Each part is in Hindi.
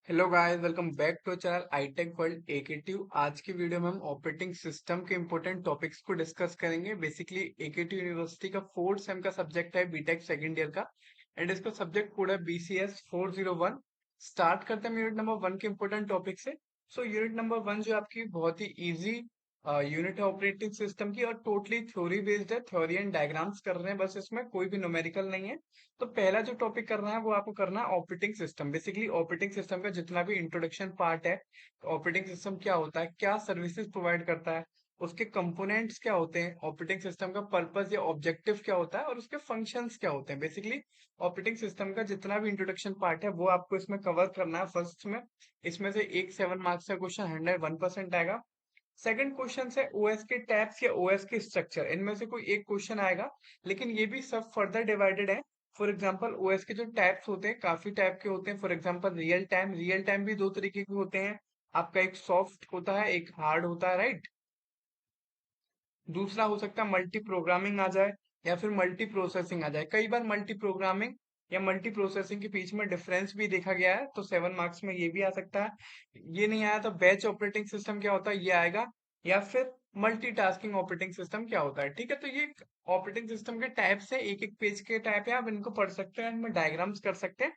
Hello guys, welcome back to channel iTech world AKTU. आज की वीडियो में हम ऑपरेटिंग सिस्टम के इंपॉर्टेंट टॉपिक्स को डिस्कस करेंगे। बेसिकली एकेटीयू यूनिवर्सिटी का फोर्थ सेम का सब्जेक्ट है बीटेक सेकंड ईयर का, एंड इसका सब्जेक्ट कोड है BCS 401। स्टार्ट करते हैं यूनिट नंबर 1 के इंपॉर्टेंट टॉपिक से। सो यूनिट नंबर 1 जो आपकी बहुत ही इजी यूनिट है ऑपरेटिंग सिस्टम की, और टोटली थ्योरी बेस्ड है। थ्योरी एंड डायग्राम्स कर रहे हैं बस, इसमें कोई भी न्यूमेरिकल नहीं है। तो पहला जो टॉपिक करना है वो आपको करना है operating system. Basically operating system का जितना भी इंट्रोडक्शन पार्ट है, ऑपरेटिंग सिस्टम क्या होता है, क्या सर्विसेज प्रोवाइड करता है, उसके कंपोनेंट्स क्या होते हैं, ऑपरेटिंग सिस्टम का पर्पस या ऑब्जेक्टिव क्या होता है, और उसके फंक्शंस क्या होते हैं। बेसिकली ऑपरेटिंग सिस्टम का जितना भी इंट्रोडक्शन पार्ट है वो आपको इसमें कवर करना है फर्स्ट में। इसमें से एक 7 मार्क्स का क्वेश्चन 101% आएगा। सेकंड क्वेश्चन है ओएस के टैब्स या ओएस के स्ट्रक्चर, इनमें से कोई एक क्वेश्चन आएगा, लेकिन ये भी सब फर्दर डिवाइडेड है। फॉर एग्जांपल ओएस के जो टैब्स होते हैं काफी टाइप के होते हैं। फॉर एग्जांपल रियल टाइम भी दो तरीके के होते हैं। आपका एक सॉफ्ट होता है, एक हार्ड होता है, राइट। दूसरा हो सकता है मल्टी प्रोग्रामिंग आ जाए, या फिर मल्टी प्रोसेसिंग आ जाए। कई बार मल्टी प्रोग्रामिंग या मल्टी प्रोसेसिंग के बीच में डिफरेंस भी देखा गया है, तो 7 मार्क्स में ये भी आ सकता है। ये नहीं आया तो बैच ऑपरेटिंग सिस्टम क्या होता है ये आएगा, या फिर मल्टीटास्किंग ऑपरेटिंग सिस्टम क्या होता है। ठीक है, तो ये ऑपरेटिंग सिस्टम के टाइप्स है, एक एक पेज के टाइप है, आप इनको पढ़ सकते हैं, इनमें डायग्राम्स कर सकते हैं।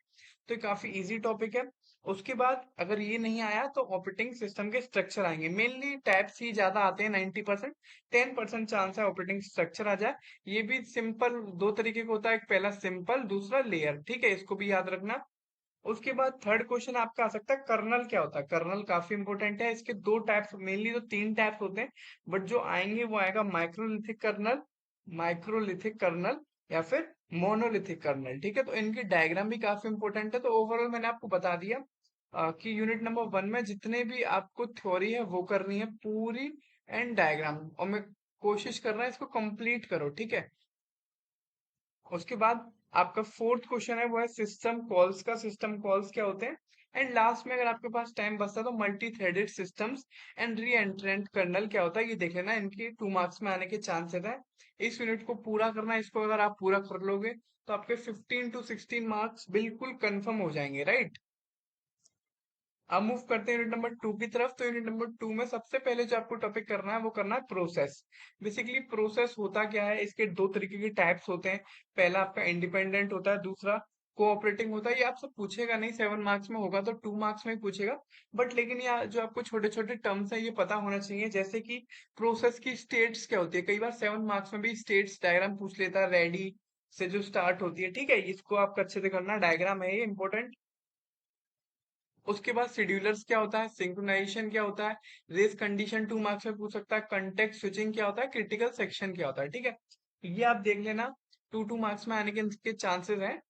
तो ये काफी इजी टॉपिक है। उसके बाद अगर ये नहीं आया तो ऑपरेटिंग सिस्टम के स्ट्रक्चर आएंगे। मेनली टाइप्स ही ज्यादा आते हैं 90%। 10% चांस है ऑपरेटिंग स्ट्रक्चर आ जाए। ये भी सिंपल दो तरीके का होता है, एक पहला सिंपल, दूसरा लेयर। ठीक है, इसको भी याद रखना। उसके बाद थर्ड क्वेश्चन आपका आ सकता है कर्नल क्या होता है। कर्नल काफी इंपॉर्टेंट है। इसके दो टाइप्स, मेनली तो तीन टाइप्स होते हैं, बट जो आएंगे वो आएगा माइक्रोलिथिक कर्नल या फिर मोनोलिथिक कर्नल। ठीक है, तो इनकी डायग्राम भी काफी इंपॉर्टेंट है। तो ओवरऑल मैंने आपको बता दिया कि यूनिट नंबर 1 में जितने भी आपको थ्योरी है वो करनी है पूरी, एंड डायग्राम, और मैं कोशिश कर रहा हूँ इसको कंप्लीट करो। ठीक है, उसके बाद आपका फोर्थ क्वेश्चन है वो है सिस्टम कॉल्स का। सिस्टम कॉल्स क्या होते हैं, एंड लास्ट में अगर आपके पास टाइम बचता है तो multi threaded systems and re एंट्रेंट colonel क्या होता है ये देख लेना। इनकी 2 मार्क्स में आने के चांसेस है। इस यूनिट को पूरा करना है, इसको अगर आप पूरा कर लोगे तो आपके 15 to 16 मार्क्स बिल्कुल कंफर्म हो जाएंगे, राइट। अब मूव करते हैं यूनिट नंबर 2 की तरफ। तो यूनिट नंबर 2 में सबसे पहले जो आपको टॉपिक करना है वो करना है प्रोसेस। बेसिकली प्रोसेस होता क्या है, इसके दो तरीके के टाइप्स होते हैं। पहला आपका इंडिपेंडेंट होता है, दूसरा कोऑपरेटिंग होता है। ये आपसे पूछेगा नहीं, 7 मार्क्स में होगा तो 2 मार्क्स में ही पूछेगा। बट लेकिन यहाँ जो आपको छोटे छोटे टर्म्स है ये पता होना चाहिए, जैसे कि प्रोसेस की स्टेट्स क्या होती है। कई बार 7 मार्क्स में भी स्टेट्स डायग्राम पूछ लेता है, रेडी से जो स्टार्ट होती है। ठीक है, इसको आपको अच्छे से करना, डायग्राम है ये इंपॉर्टेंट। उसके बाद शेड्यूलर्स क्या होता है, सिंक्रोनाइजेशन क्या होता है, रेस कंडीशन 2 मार्क्स में पूछ सकता है, कंटेक्स्ट स्विचिंग क्या होता है, क्रिटिकल सेक्शन क्या होता है। ठीक है, ये आप देख लेना, 2 2 मार्क्स में आने के इनके चांसेस हैं।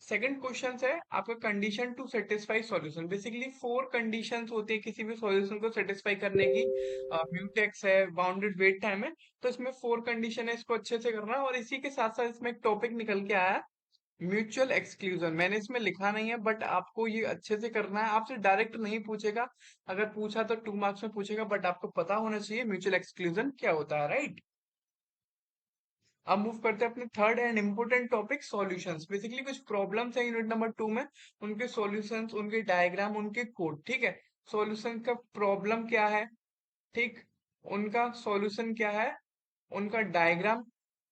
सेकंड क्वेश्चन है आपका condition to satisfy solution. Basically 4 conditions होती है किसी भी सॉल्यूशन को सेटिस्फाई करने की। म्यूटेक्स है, बाउंडेड वेट टाइम है। तो इसमें 4 कंडीशन है, इसको अच्छे से करना है। और इसी के साथ साथ इसमें एक टॉपिक निकल के आया है, म्यूचुअल एक्सक्लूजन। मैंने इसमें लिखा नहीं है, बट आपको ये अच्छे से करना है। आपसे डायरेक्ट नहीं पूछेगा, अगर पूछा तो 2 मार्क्स में पूछेगा, बट आपको पता होना चाहिए म्यूचुअल एक्सक्लूजन क्या होता है, राइट। अब मूव करते हैं अपने third and important topic solutions. Basically कुछ प्रॉब्लम्स है यूनिट नंबर 2 में, उनके सॉल्यूशंस, उनके डायग्राम, उनके कोड। ठीक है, सॉल्यूशन का प्रॉब्लम क्या है, ठीक, उनका सॉल्यूशन क्या है, उनका डायग्राम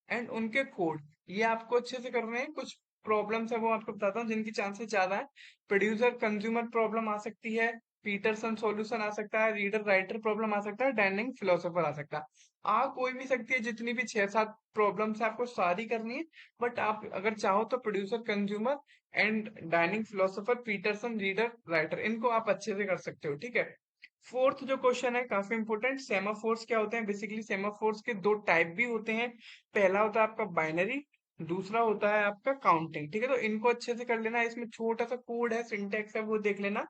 एंड उनके कोड, ये आपको अच्छे से करने हैं। कुछ प्रॉब्लम्स है वो आपको बताता हूँ जिनकी चांसेस ज्यादा है। प्रोड्यूसर कंज्यूमर प्रॉब्लम आ सकती है, पीटरसन सॉल्यूशन आ सकता है, रीडर राइटर प्रॉब्लम आ सकता है, डायनिंग फिलोसोफर आ सकता है। आ कोई भी सकती है, जितनी भी 6 7 प्रॉब्लम्स है आपको सारी करनी है। बट आप अगर चाहो तो producer consumer and dining philosopher, Peterson, reader writer, इनको आप अच्छे से कर सकते हो। ठीक है, फोर्थ जो क्वेश्चन है काफी इंपोर्टेंट, सेमाफोर्स क्या होते हैं। बेसिकली सेमाफोर्स के दो टाइप भी होते हैं। पहला होता है आपका बाइनरी, दूसरा होता है आपका काउंटिंग। ठीक है, तो इनको अच्छे से कर लेना। इसमें छोटा सा कोड है, सिंटेक्स है, वो देख लेना।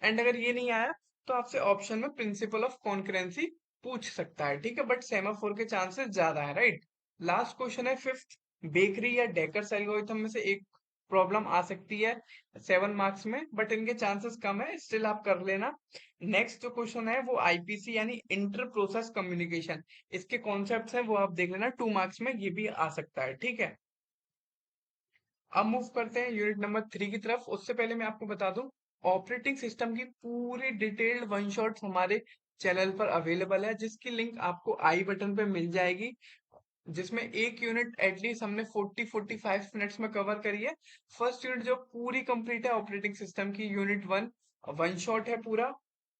एंड अगर ये नहीं आया तो आपसे ऑप्शन में प्रिंसिपल ऑफ कॉन्करेंसी पूछ सकता है। ठीक है, बट सेमाफोर के चांसेस ज्यादा है, राइट। लास्ट क्वेश्चन है फिफ्थ, बेकरी या डेकर्स एल्गोरिथम में से एक प्रॉब्लम आ सकती है 7 मार्क्स में, बट इनके चांसेस कम है, स्टिल आप कर लेना। नेक्स्ट जो क्वेश्चन है वो आईपीसी यानी इंटर प्रोसेस कम्युनिकेशन, इसके कॉन्सेप्ट्स हैं वो आप देख लेना, 2 मार्क्स में ये भी आ सकता है। ठीक है, अब मूव करते हैं यूनिट नंबर 3 की तरफ। उससे पहले मैं आपको बता दूं, ऑपरेटिंग सिस्टम की पूरी डिटेल्ड वन शॉट हमारे चैनल पर अवेलेबल है, जिसकी लिंक आपको आई बटन पे मिल जाएगी, जिसमें एक यूनिट एटलीस्ट हमने 40-45 मिनट्स में कवर करी है। फर्स्ट यूनिट जो पूरी कंप्लीट है ऑपरेटिंग सिस्टम की, यूनिट 1 वन शॉट है पूरा,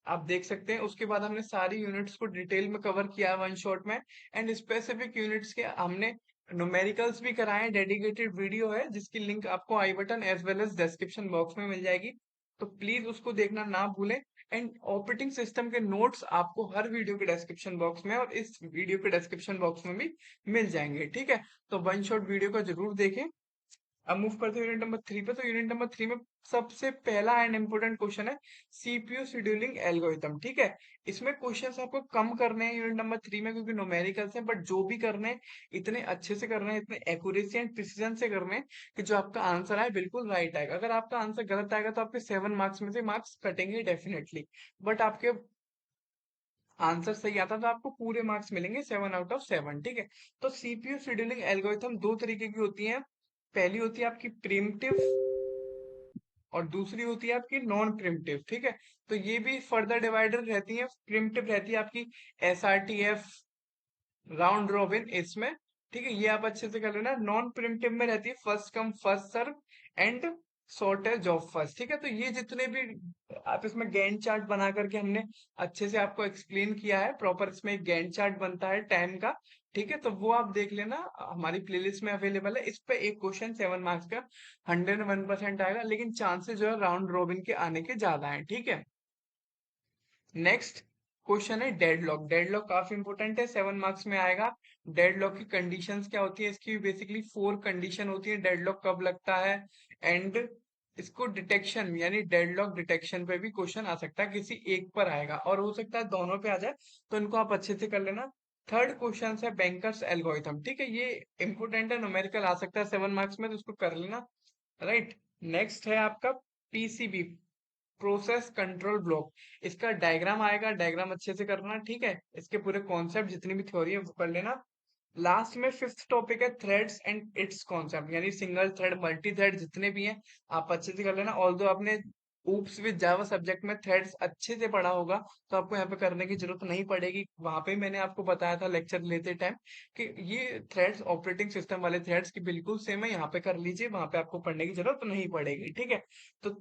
आप देख सकते हैं। उसके बाद हमने सारी यूनिट्स को डिटेल में कवर किया है वन शॉट में, एंड स्पेसिफिक यूनिट्स के हमने न्यूमेरिकल्स भी कराए हैं, डेडिकेटेड वीडियो है जिसकी लिंक आपको आई button as well as description box में मिल जाएगी, तो प्लीज उसको देखना ना भूलें। एंड ऑपरेटिंग सिस्टम के नोट्स आपको हर वीडियो के डिस्क्रिप्शन बॉक्स में और इस वीडियो के डिस्क्रिप्शन बॉक्स में भी मिल जाएंगे, ठीक है। तो वन शॉट वीडियो को जरूर देखें। अब मूव करते हैं यूनिट नंबर 3 पे। तो यूनिट नंबर 3 में सबसे पहला एंड इम्पोर्टेंट क्वेश्चन है सीपीयू शेड्यूलिंग एल्गोरिथम, ठीक है। इसमें क्वेश्चंस आपको कम करने हैं यूनिट नंबर 3 में, क्योंकि न्यूमेरिकल्स हैं, बट जो भी करने हैं इतने अच्छे से करने हैं, इतने एक्यूरेसी एंड प्रिसीजन से करने हैं कि जो आपका आंसर आए बिल्कुल राइट आएगा। अगर आपका आंसर गलत आएगा तो आपके 7 मार्क्स में से मार्क्स कटेंगे डेफिनेटली, बट आपके आंसर सही आता तो आपको पूरे मार्क्स मिलेंगे 7 आउट ऑफ 7, ठीक है। तो सीपीयू शेड्यूलिंग एल्गोरिथम दो तरीके की होती है। पहली होती है आपकी प्रिमिटिव और दूसरी होती है आपकी नॉन प्रिमिटिव, ठीक है। तो ये भी फर्दर डिवाइडर रहती है। प्रिमिटिव रहती है आपकी एसआरटीएफ, राउंड रॉबिन इसमें, ठीक है, ये आप अच्छे से कर लेना। नॉन प्रिमिटिव में रहती है first come first serve and shortage of first, ठीक है। तो ये जितने भी आप इसमें गैंट चार्ट बना करके हमने अच्छे से आपको एक्सप्लेन किया है प्रॉपर, इसमें एक गैंट चार्ट बनता है टाइम का, ठीक है। तो वो आप देख लेना, हमारी प्लेलिस्ट में अवेलेबल है। इस पे एक क्वेश्चन 7 मार्क्स का 101% आएगा, लेकिन चांसेस जो है राउंड रॉबिन के आने के ज्यादा है, ठीक है। नेक्स्ट क्वेश्चन है डेडलॉक। डेडलॉक काफी इंपॉर्टेंट है, 7 मार्क्स में आएगा। डेडलॉक की कंडीशंस क्या होती है, इसकी बेसिकली 4 कंडीशन होती है डेडलॉक कब लगता है, एंड इसको डिटेक्शन यानी डेडलॉक डिटेक्शन पे भी क्वेश्चन आ सकता है, किसी एक पर आएगा और हो सकता है दोनों पे आ जाए, तो इनको आप अच्छे से कर लेना। थर्ड क्वेश्चन है बैंकर्स एल्गोरिथम, ठीक है, ये इंपॉर्टेंट है, न्यूमेरिकल आ सकता है 7 मार्क्स में, तो इसको कर लेना, राइट। नेक्स्ट है आपका पीसीबी, प्रोसेस कंट्रोल ब्लॉक। इसका डायग्राम आएगा, डायग्राम अच्छे से करना, ठीक है। इसके पूरे कॉन्सेप्ट जितनी भी थ्योरी है वो कर लेना। लास्ट में फिफ्थ टॉपिक है थ्रेड्स एंड इट्स कॉन्सेप्ट, यानी सिंगल थ्रेड मल्टी थ्रेड जितने भी हैं आप अच्छे से कर लेना। ऑल्दो आपने ऊप्स विद जावा सब्जेक्ट में थ्रेड्स अच्छे से पढ़ा होगा, तो आपको यहाँ पे करने की जरूरत नहीं पड़ेगी। वहां पे मैंने आपको बताया था लेक्चर लेते टाइम कि ये थ्रेड्स ऑपरेटिंग सिस्टम वाले थ्रेड्स की बिल्कुल सेम है, यहाँ पे कर लीजिए, वहां पे आपको पढ़ने की जरूरत नहीं पड़ेगी, ठीक है। तो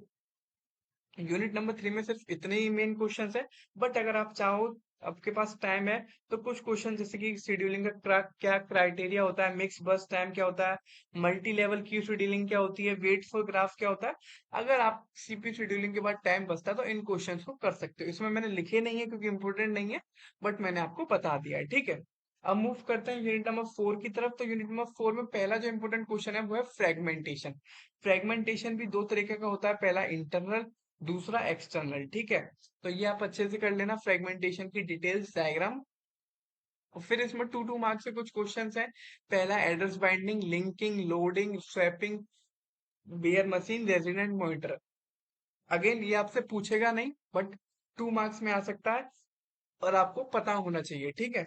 यूनिट नंबर 3 में सिर्फ इतने ही मेन क्वेश्चंस है, बट अगर आप चाहो, आपके पास टाइम है, तो कुछ क्वेश्चन जैसे कि शेड्यूलिंग का क्या क्राइटेरिया होता है, मिक्स बस टाइम क्या होता है, मल्टी लेवल क्यू शेड्यूलिंग क्या होती है, वेट फॉर ग्राफ क्या होता है, अगर आप सीपी शेड्यूलिंग के बाद टाइम बचता है तो इन क्वेश्चंस को कर सकते हो। इसमें मैंने लिखे नहीं है क्योंकि इंपोर्टेंट नहीं है, बट मैंने आपको बता दिया है, ठीक है। अब मूव करते हैं यूनिट नंबर 4 की तरफ। तो यूनिट नंबर 4 में पहला जो इंपोर्टेंट क्वेश्चन है वो है फ्रेगमेंटेशन। फ्रेगमेंटेशन भी दो तरीके का होता है, पहला इंटरनल, दूसरा एक्सटर्नल, ठीक है। तो ये आप अच्छे से कर लेना, फ्रेगमेंटेशन की डिटेल्स डायग्राम। और फिर इसमें 2-2 मार्क्स से कुछ क्वेश्चंस हैं। पहला address binding, linking, loading, swapping, bare machine, resident monitor. Again ये आपसे पूछेगा नहीं, बट 2 मार्क्स में आ सकता है और आपको पता होना चाहिए, ठीक है।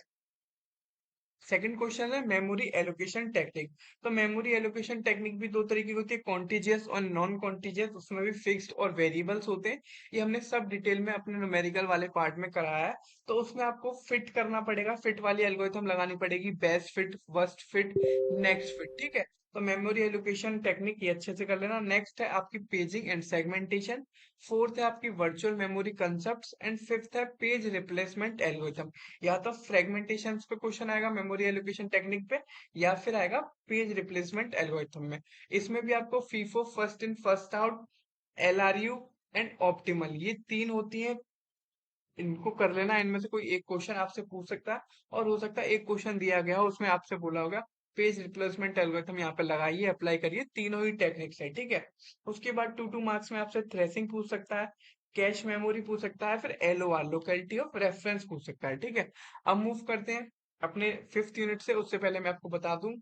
सेकंड क्वेश्चन है मेमोरी एलोकेशन टेक्निक। तो मेमोरी एलोकेशन टेक्निक भी दो तरीके की होती है, कॉन्टिजियस और नॉन कॉन्टिजियस, उसमें भी फिक्स्ड और वेरिएबल्स होते हैं। ये हमने सब डिटेल में अपने न्यूमेरिकल वाले पार्ट में कराया है। तो उसमें आपको फिट करना पड़ेगा, फिट वाली एल्गोरिथम लगानी पड़ेगी, best fit, worst fit, next fit, ठीक है। तो मेमोरी एलोकेशन टेक्निक ये अच्छे से कर लेना। नेक्स्ट है आपकी पेजिंग एंड सेगमेंटेशन। फोर्थ है आपकी virtual memory concept, and fifth है पेज रिप्लेसमेंट एल्गोरिथम। या तो फ्रेगमेंटेशन पे क्वेश्चन आएगा मेमोरी एलोकेशन टेक्निक पे, या फिर आएगा पेज रिप्लेसमेंट एल्गोरिथम में। इसमें भी आपको FIFO, first in first out, LRU and optimal, ये तीन होती है, इनको कर लेना। इनमें से कोई एक क्वेश्चन आपसे पूछ सकता है, और हो सकता है एक क्वेश्चन दिया गया हो उसमें आपसे बोला होगा पेज रिप्लेसमेंट एल्गोरिथम यहाँ पे लगाइए, अप्लाई करिए, तीनों ही टेक्निक्स है, ठीक है। उसके बाद 2-2 मार्क्स में आपसे थ्रेसिंग पूछ सकता है, कैश मेमोरी पूछ सकता है, फिर एलओआर, लोकेलिटी ऑफ रेफरेंस पूछ सकता है, ठीक है। अब मूव करते हैं अपने फिफ्थ यूनिट से। उससे पहले मैं आपको बता दूं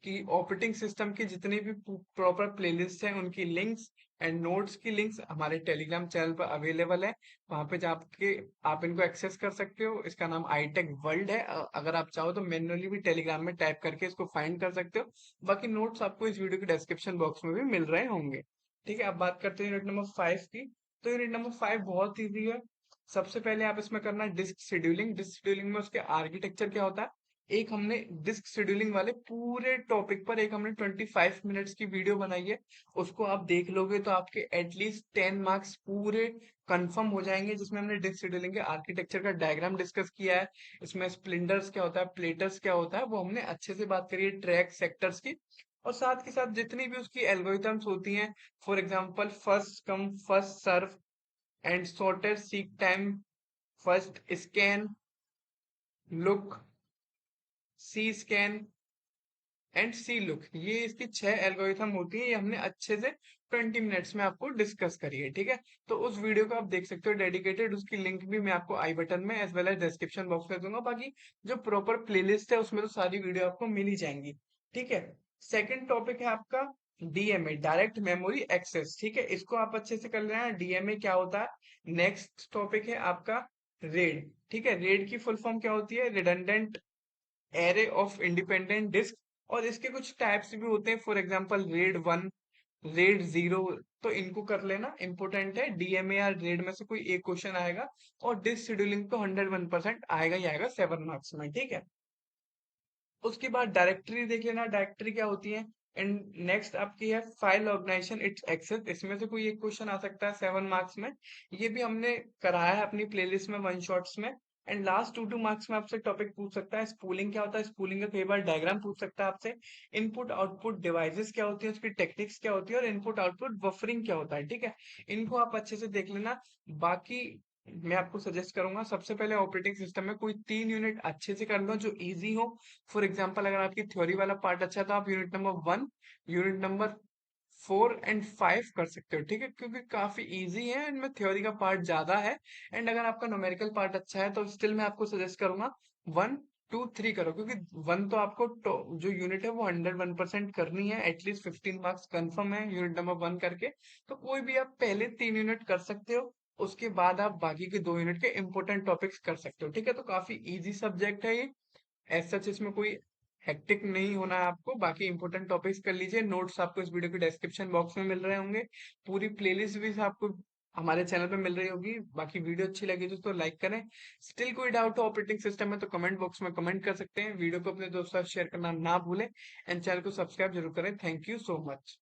कि ऑपरेटिंग सिस्टम की जितनी भी प्रॉपर प्लेलिस्ट है उनकी लिंक्स एंड नोट्स की लिंक्स हमारे टेलीग्राम चैनल पर अवेलेबल है। वहां पे जाके आप इनको एक्सेस कर सकते हो। इसका नाम आईटेक वर्ल्ड है। अगर आप चाहो तो मैन्युअली भी टेलीग्राम में टाइप करके इसको फाइंड कर सकते हो। बाकी नोट्स आपको इस वीडियो के डिस्क्रिप्शन बॉक्स में भी मिल रहे होंगे। ठीक है, अब बात करते हैं यूनिट नंबर 5 की। तो यूनिट नंबर 5 बहुत ईजी है। सबसे पहले आप इसमें करना है डिस्क शेड्यूलिंग। डिस्क शेड्यूलिंग में उसके आर्किटेक्चर क्या होता है। एक हमने डिस्क शेड्यूलिंग वाले पूरे टॉपिक पर एक हमने 25 मिनट्स की वीडियो बनाई है। उसको आप देख लोगे तो आपके एटलीस्ट 10 मार्क्स पूरे कंफर्म हो जाएंगे, जिसमें हमने डिस्क शेड्यूलिंग के आर्किटेक्चर का डायग्राम डिस्कस किया है। इसमें स्प्लिंटर्स क्या होता है, प्लेटर्स क्या होता है, वो हमने अच्छे से बात करी है, ट्रैक सेक्टर्स की। और साथ के साथ जितनी भी उसकी एल्गोरिथम्स होती हैं, for example first come first serve and shortest seek time, first scan, look, C scan and C look, ये इसकी 6 एल्गोरिथम होती है। ये हमने अच्छे से 20 मिनट्स में आपको डिस्कस करी है। ठीक है, तो उस वीडियो को आप देख सकते हो डेडिकेटेड। उसकी लिंक भी मैं आपको आई बटन में as well as description box में दूंगा। बाकी जो प्रॉपर प्लेलिस्ट है उसमें तो सारी वीडियो आपको मिल ही जाएंगी। ठीक है, सेकंड टॉपिक है आपका डीएमए, डायरेक्ट मेमोरी एक्सेस। ठीक है, इसको आप अच्छे से कर लेना। डीएमए क्या होता है। नेक्स्ट टॉपिक है आपका रेड। ठीक है, रेड की फुल फॉर्म क्या होती है, redundant array of independent disk. और इसके कुछ टाइप्स भी होते हैं, फॉर एग्जांपल रेड 1, रेड 0। तो इनको कर लेना, इंपॉर्टेंट है। डीएमए या रेड में से कोई एक क्वेश्चन आएगा। और डिस्क शेड्यूलिंग तो 101% आएगा ही आएगा 7 मार्क्स में। ठीक है, उसके बाद डायरेक्टरी देख लेना, डायरेक्टरी क्या होती है। एंड नेक्स्ट आपकी है फाइल ऑर्गेनाइजेशन इट्स एक्सेस। इसमें से कोई एक क्वेश्चन आ सकता है 7 मार्क्स में। ये भी हमने कराया है अपनी प्लेलिस्ट में वन शॉट्स में। एंड लास्ट 2 2 मार्क्स में आपसे टॉपिक पूछ सकता है स्पूलिंग क्या होता है। स्पूलिंग का कई बार डायग्राम पूछ सकता है आपसे। इनपुट आउटपुट डिवाइसेस क्या होती है, उसकी टेक्निक्स क्या होती है, और इनपुट आउटपुट बफरिंग क्या होता है। ठीक है, इनको आप अच्छे से देख लेना। बाकी मैं आपको सजेस्ट करूंगा सबसे पहले ऑपरेटिंग सिस्टम में कोई 3 यूनिट अच्छे से कर लो जो इजी हो। फॉर एग्जाम्पल अगर आपकी थ्योरी वाला पार्ट अच्छा है तो आप unit number 1, unit number 4 and 5 कर सकते हो। ठीक है, क्योंकि काफी इजी है, इनमें थ्योरी का पार्ट ज्यादा है। एंड अगर आपका न्यूमेरिकल पार्ट अच्छा है तो स्टिल मैं आपको सजेस्ट करूंगा 1 2 3 करो, क्योंकि वन तो आपको जो यूनिट है वो 101% करनी है। एटलीस्ट 15 मार्क्स कंफर्म है यूनिट नंबर 1 करके। तो कोई भी आप पहले 3 यूनिट कर सकते हो, उसके बाद आप बाकी के 2 यूनिट के इंपॉर्टेंट टॉपिक्स कर सकते हो। ठीक है, तो काफी इजी सब्जेक्ट है ये। एज सच इसमें कोई हेक्टिक नहीं होना है आपको। बाकी इंपॉर्टेंट टॉपिक्स कर लीजिए। नोट्स आपको इस वीडियो के डिस्क्रिप्शन बॉक्स में मिल रहे होंगे। पूरी प्लेलिस्ट भी आपको हमारे चैनल पे मिल रही होगी। बाकी वीडियो अच्छी लगी तो लाइक करें। स्टिल कोई डाउट हो ऑपरेटिंग सिस्टम में तो कमेंट बॉक्स में कमेंट कर सकते हैं। वीडियो को अपने दोस्तों के साथ शेयर करना ना भूलें। एंड चैनल को सब्सक्राइब जरूर करें। Thank you so much.